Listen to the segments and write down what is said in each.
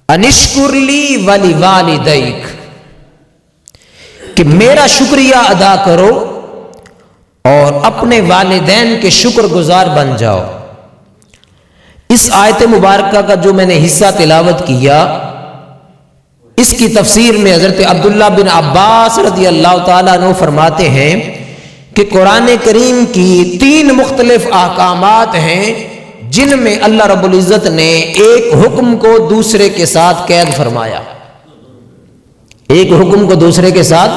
انشکر لی ولی والدیک، کہ میرا شکریہ ادا کرو اور اپنے والدین کے شکر گزار بن جاؤ۔ اس آیت مبارکہ کا جو میں نے حصہ تلاوت کیا، اس کی تفسیر میں حضرت عبداللہ بن عباس رضی اللہ تعالیٰ عنہ فرماتے ہیں کہ قرآن کریم کی 3 مختلف احکامات ہیں جن میں اللہ رب العزت نے ایک حکم کو دوسرے کے ساتھ قید فرمایا، ایک حکم کو دوسرے کے ساتھ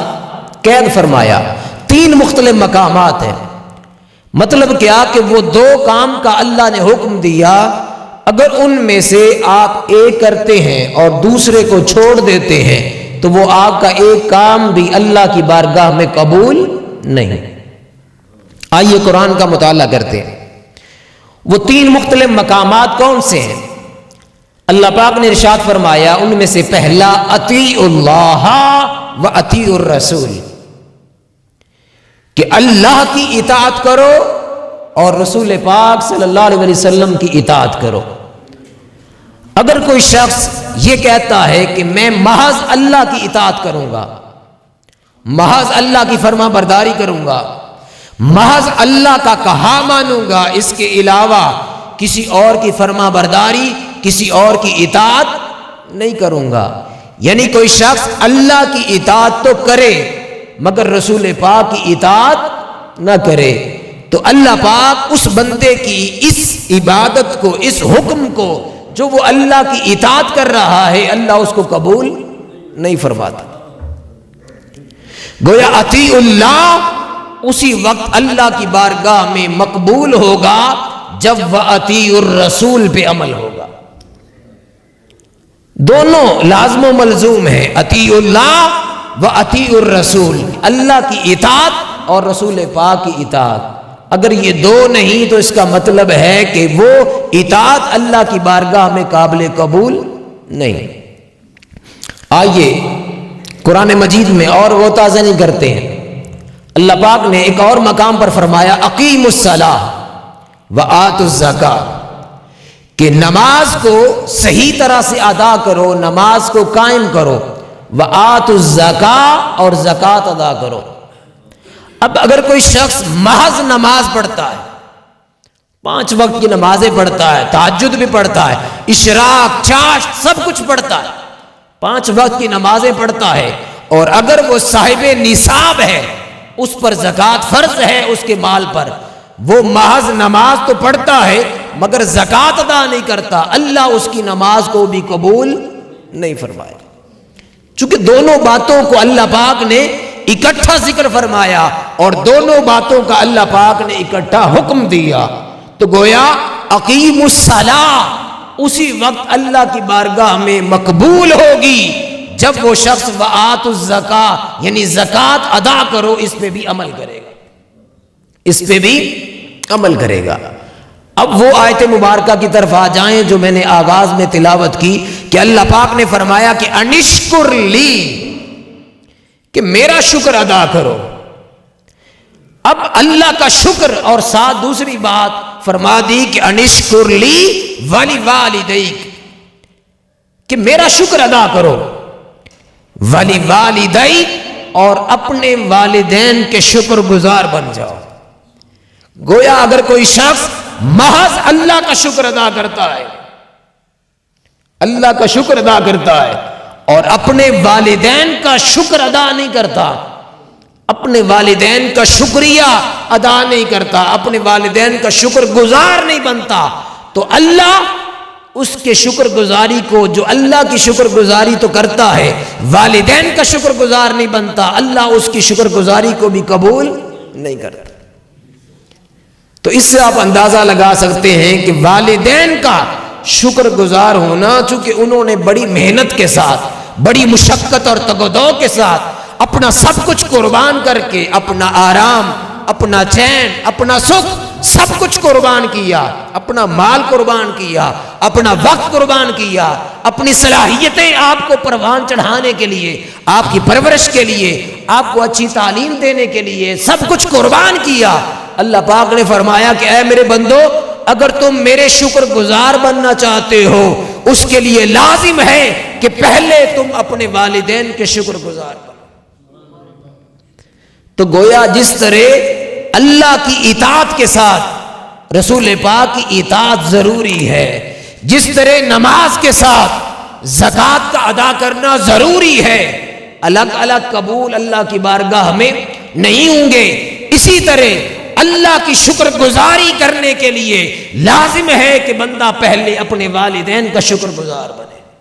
قید فرمایا۔ 3 مختلف مقامات ہیں۔ مطلب کیا کہ وہ 2 کام کا اللہ نے حکم دیا، اگر ان میں سے آپ ایک کرتے ہیں اور دوسرے کو چھوڑ دیتے ہیں تو وہ آپ کا ایک کام بھی اللہ کی بارگاہ میں قبول نہیں۔ آئیے قرآن کا مطالعہ کرتے ہیں۔ وہ 3 مختلف مقامات کون سے ہیں؟ اللہ پاک نے ارشاد فرمایا ان میں سے پہلا اطیعوا اللہ و اطیعوا الرسول، کہ اللہ کی اطاعت کرو اور رسول پاک صلی اللہ علیہ وسلم کی اطاعت کرو۔ اگر کوئی شخص یہ کہتا ہے کہ میں محض اللہ کی اطاعت کروں گا، محض اللہ کی فرما برداری کروں گا، محض اللہ کا کہا مانوں گا، اس کے علاوہ کسی اور کی فرما برداری، کسی اور کی اطاعت نہیں کروں گا، یعنی کوئی شخص اللہ کی اطاعت تو کرے مگر رسول پاک کی اطاعت نہ کرے، تو اللہ پاک اس بندے کی اس عبادت کو، اس حکم کو جو وہ اللہ کی اطاعت کر رہا ہے، اللہ اس کو قبول نہیں فرماتا۔ گویا اطیع اللہ اسی وقت اللہ کی بارگاہ میں مقبول ہوگا جب وَأَطِيعُ الرَّسُولِ پہ عمل ہوگا۔ دونوں لازم و ملزوم ہے، اطیع اللہ وَأَطِيعُ الرَّسُولِ، اللہ کی اطاعت اور رسول پاک کی اطاعت۔ اگر یہ 2 نہیں تو اس کا مطلب ہے کہ وہ اطاعت اللہ کی بارگاہ میں قابل قبول نہیں۔ آئیے قرآن مجید میں اور وہ تازہ نہیں کرتے ہیں۔ اللہ پاک نے ایک اور مقام پر فرمایا اقیموا الصلاۃ وآتوا الزکاۃ، کہ نماز کو صحیح طرح سے ادا کرو، نماز کو قائم کرو، وآتوا الزکاۃ اور زکوٰۃ ادا کرو۔ اب اگر کوئی شخص محض نماز پڑھتا ہے، 5 وقت کی نمازیں پڑھتا ہے، تہجد بھی پڑھتا ہے، اشراق، چاشت سب کچھ پڑھتا ہے، 5 وقت کی نمازیں پڑھتا ہے، اور اگر وہ صاحب نصاب ہے، اس پر زکوٰۃ فرض ہے اس کے مال پر، وہ محض نماز تو پڑھتا ہے مگر زکوٰۃ ادا نہیں کرتا، اللہ اس کی نماز کو بھی قبول نہیں فرمائے۔ چونکہ دونوں باتوں کو اللہ پاک نے اکٹھا ذکر فرمایا اور دونوں باتوں کا اللہ پاک نے اکٹھا حکم دیا، تو گویا اقیموا الصلاۃ اسی وقت اللہ کی بارگاہ میں مقبول ہوگی جب وہ شخص وآتوا الزکاۃ یعنی زکوٰۃ ادا کرو اس پہ بھی عمل کرے گا، اس پہ بھی عمل کرے گا۔ اب وہ آیت مبارکہ کی طرف آ جائیں جو میں نے آغاز میں تلاوت کی کہ اللہ پاک نے فرمایا کہ انشکر لی، کہ میرا شکر ادا کرو۔ اب اللہ کا شکر اور ساتھ دوسری بات فرما دی کہ انشکر لی ولی والدیک، کہ میرا شکر ادا کرو، ولی والدیک اور اپنے والدین کے شکر گزار بن جاؤ۔ گویا اگر کوئی شخص محض اللہ کا شکر ادا کرتا ہے، اللہ کا شکر ادا کرتا ہے اور اپنے والدین کا شکر ادا نہیں کرتا، اپنے والدین کا شکریہ ادا نہیں کرتا، اپنے والدین کا شکر گزار نہیں بنتا، تو اللہ اس کے شکر گزاری کو، جو اللہ کی شکر گزاری تو کرتا ہے، والدین کا شکر گزار نہیں بنتا، اللہ اس کی شکر گزاری کو بھی قبول نہیں کرتا۔ تو اس سے آپ اندازہ لگا سکتے ہیں کہ والدین کا شکر گزار ہونا، چونکہ انہوں نے بڑی محنت کے ساتھ، بڑی مشقت اور تگودو کے ساتھ اپنا سب کچھ قربان کر کے، اپنا آرام، اپنا چین، اپنا سکھ سب کچھ قربان کیا، اپنا مال قربان کیا، اپنا وقت قربان کیا، اپنی صلاحیتیں آپ کو پروان چڑھانے کے لیے، آپ کی پرورش کے لیے، آپ کو اچھی تعلیم دینے کے لیے سب کچھ قربان کیا۔ اللہ پاک نے فرمایا کہ اے میرے بندو، اگر تم میرے شکر گزار بننا چاہتے ہو، اس کے لیے لازم ہے کہ پہلے تم اپنے والدین کے شکر گزار بنو۔ تو گویا جس طرح اللہ کی اطاعت کے ساتھ رسول پاک کی اطاعت ضروری ہے، جس طرح نماز کے ساتھ زکوٰۃ کا ادا کرنا ضروری ہے، الگ الگ قبول اللہ کی بارگاہ میں نہیں ہوں گے، اسی طرح اللہ کی شکر گزاری کرنے کے لیے لازم ہے کہ بندہ پہلے اپنے والدین کا شکر گزار بنے۔